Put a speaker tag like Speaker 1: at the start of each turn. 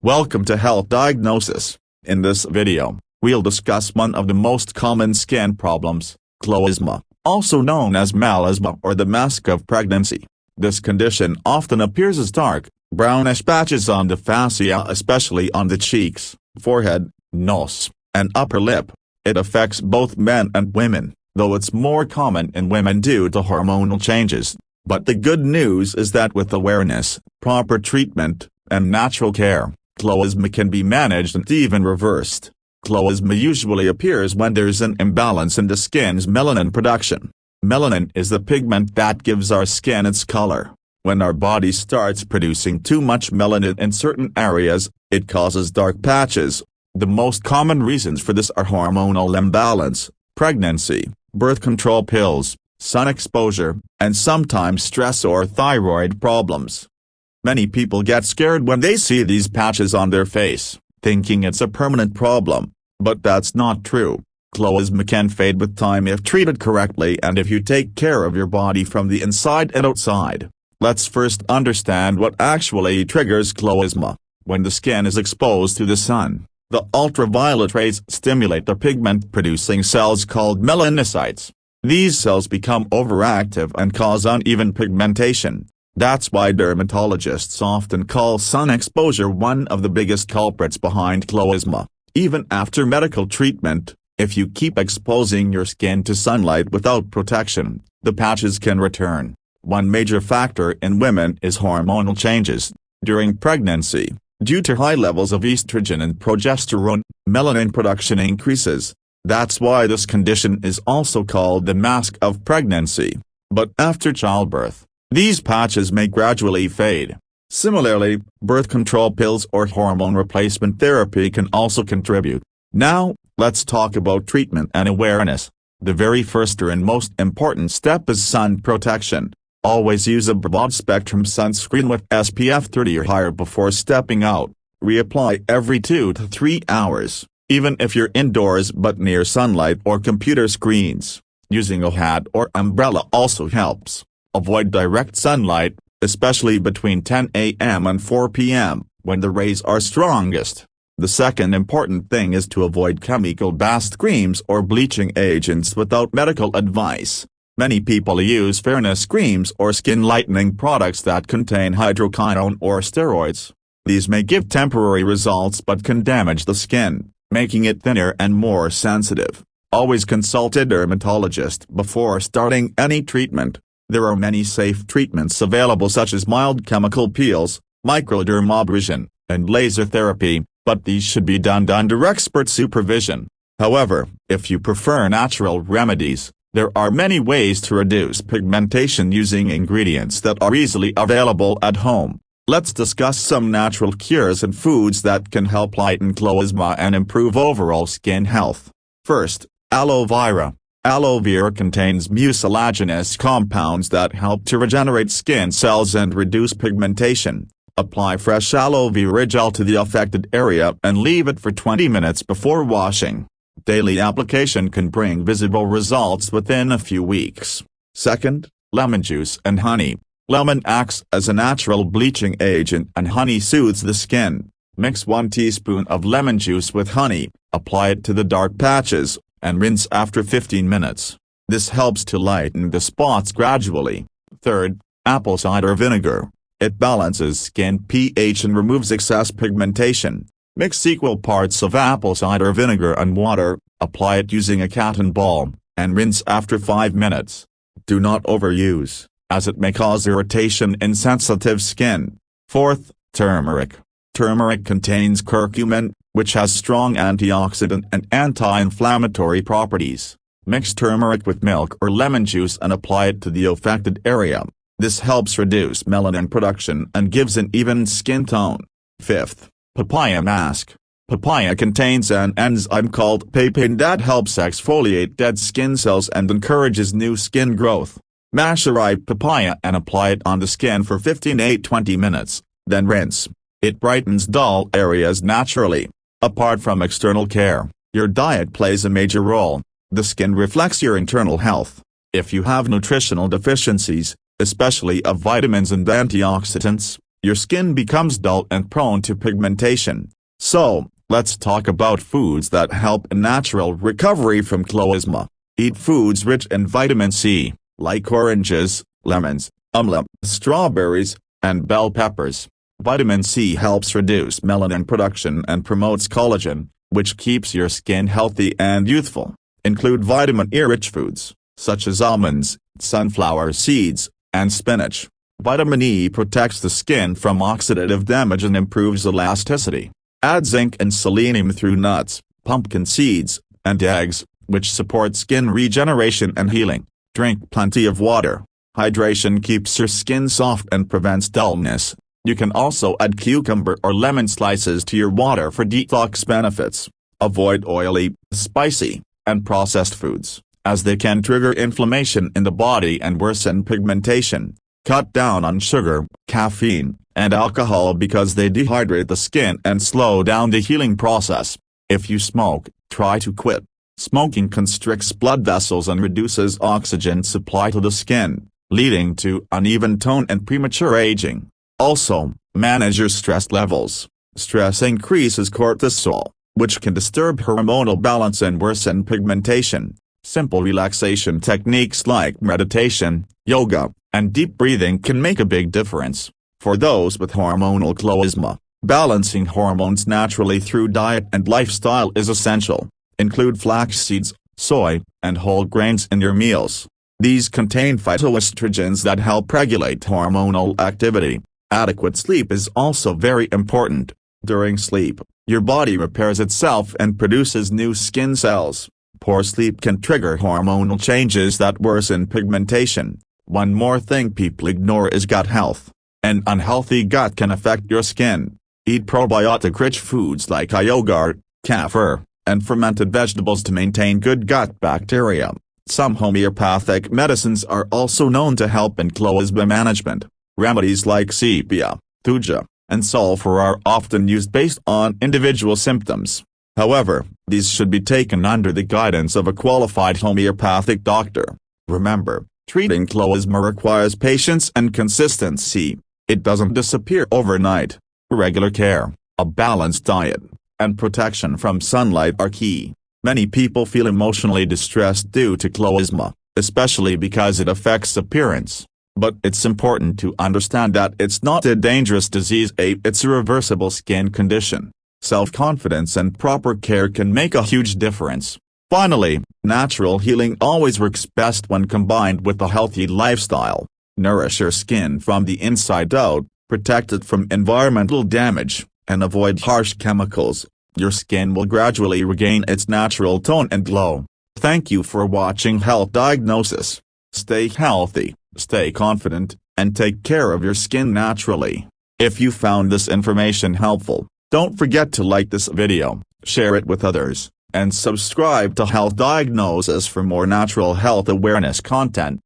Speaker 1: Welcome to Health Diagnosis. In this video, we'll discuss one of the most common skin problems, chloasma, also known as melasma or the mask of pregnancy. This condition often appears as dark, brownish patches on the fascia, especially on the cheeks, forehead, nose, and upper lip. It affects both men and women, though it's more common in women due to hormonal changes. But the good news is that with awareness, proper treatment, and natural care, chloasma can be managed and even reversed. Chloasma usually appears when there's an imbalance in the skin's melanin production. Melanin is the pigment that gives our skin its color. When our body starts producing too much melanin in certain areas, it causes dark patches. The most common reasons for this are hormonal imbalance, pregnancy, birth control pills, sun exposure, and sometimes stress or thyroid problems. Many people get scared when they see these patches on their face, thinking it's a permanent problem, but that's not true. Chloasma can fade with time if treated correctly and if you take care of your body from the inside and outside. Let's first understand what actually triggers chloasma. When the skin is exposed to the sun, the ultraviolet rays stimulate the pigment-producing cells called melanocytes. These cells become overactive and cause uneven pigmentation. That's why dermatologists often call sun exposure one of the biggest culprits behind chloasma. Even after medical treatment, if you keep exposing your skin to sunlight without protection, the patches can return. One major factor in women is hormonal changes. During pregnancy, due to high levels of estrogen and progesterone, melanin production increases. That's why this condition is also called the mask of pregnancy. But after childbirth, these patches may gradually fade. Similarly, birth control pills or hormone replacement therapy can also contribute. Now, let's talk about treatment and awareness. The very first and most important step is sun protection. Always use a broad-spectrum sunscreen with SPF 30 or higher before stepping out. Reapply every 2 to 3 hours, even if you're indoors but near sunlight or computer screens. Using a hat or umbrella also helps. Avoid direct sunlight, especially between 10 a.m. and 4 p.m., when the rays are strongest. The second important thing is to avoid chemical-based creams or bleaching agents without medical advice. Many people use fairness creams or skin lightening products that contain hydroquinone or steroids. These may give temporary results but can damage the skin, making it thinner and more sensitive. Always consult a dermatologist before starting any treatment. There are many safe treatments available such as mild chemical peels, microdermabrasion, and laser therapy, but these should be done under expert supervision. However, if you prefer natural remedies, there are many ways to reduce pigmentation using ingredients that are easily available at home. Let's discuss some natural cures and foods that can help lighten chloasma and improve overall skin health. First, aloe vera. Aloe vera contains mucilaginous compounds that help to regenerate skin cells and reduce pigmentation. Apply fresh aloe vera gel to the affected area and leave it for 20 minutes before washing. Daily application can bring visible results within a few weeks. Second, lemon juice and honey. Lemon acts as a natural bleaching agent and honey soothes the skin. Mix 1 teaspoon of lemon juice with honey, apply it to the dark patches, and rinse after 15 minutes. This helps to lighten the spots gradually. Third, apple cider vinegar. It balances skin pH and removes excess pigmentation. Mix equal parts of apple cider vinegar and water, apply it using a cotton ball, and rinse after 5 minutes. Do not overuse, as it may cause irritation in sensitive skin. Fourth, turmeric. Turmeric contains curcumin, which has strong antioxidant and anti-inflammatory properties. Mix turmeric with milk or lemon juice and apply it to the affected area. This helps reduce melanin production and gives an even skin tone. Fifth, papaya mask. Papaya contains an enzyme called papain that helps exfoliate dead skin cells and encourages new skin growth. Mash a ripe papaya and apply it on the skin for 15 to 20 minutes, then rinse. It brightens dull areas naturally. Apart from external care, your diet plays a major role. The skin reflects your internal health. If you have nutritional deficiencies, especially of vitamins and antioxidants, your skin becomes dull and prone to pigmentation. So, let's talk about foods that help in natural recovery from chloasma. Eat foods rich in vitamin C, like oranges, lemons, amla, strawberries, and bell peppers. Vitamin C helps reduce melanin production and promotes collagen, which keeps your skin healthy and youthful. Include vitamin E-rich foods, such as almonds, sunflower seeds, and spinach. Vitamin E protects the skin from oxidative damage and improves elasticity. Add zinc and selenium through nuts, pumpkin seeds, and eggs, which support skin regeneration and healing. Drink plenty of water. Hydration keeps your skin soft and prevents dullness. You can also add cucumber or lemon slices to your water for detox benefits. Avoid oily, spicy, and processed foods, as they can trigger inflammation in the body and worsen pigmentation. Cut down on sugar, caffeine, and alcohol because they dehydrate the skin and slow down the healing process. If you smoke, try to quit. Smoking constricts blood vessels and reduces oxygen supply to the skin, leading to uneven tone and premature aging. Also, manage your stress levels. Stress increases cortisol, which can disturb hormonal balance and worsen pigmentation. Simple relaxation techniques like meditation, yoga, and deep breathing can make a big difference. For those with hormonal chloasma, balancing hormones naturally through diet and lifestyle is essential. Include flax seeds, soy, and whole grains in your meals. These contain phytoestrogens that help regulate hormonal activity. Adequate sleep is also very important. During sleep, your body repairs itself and produces new skin cells. Poor sleep can trigger hormonal changes that worsen pigmentation. One more thing people ignore is gut health. An unhealthy gut can affect your skin. Eat probiotic-rich foods like yogurt, kefir, and fermented vegetables to maintain good gut bacteria. Some homeopathic medicines are also known to help in chloasma management. Remedies like sepia, thuja, and sulfur are often used based on individual symptoms. However, these should be taken under the guidance of a qualified homeopathic doctor. Remember, treating chloasma requires patience and consistency. It doesn't disappear overnight. Regular care, a balanced diet, and protection from sunlight are key. Many people feel emotionally distressed due to chloasma, especially because it affects appearance. But it's important to understand that it's not a dangerous disease, it's a reversible skin condition. Self-confidence and proper care can make a huge difference. Finally, natural healing always works best when combined with a healthy lifestyle. Nourish your skin from the inside out, protect it from environmental damage, and avoid harsh chemicals. Your skin will gradually regain its natural tone and glow. Thank you for watching Health Diagnosis. Stay healthy, stay confident, and take care of your skin naturally. If you found this information helpful, don't forget to like this video, share it with others, and subscribe to Health Diagnosis for more natural health awareness content.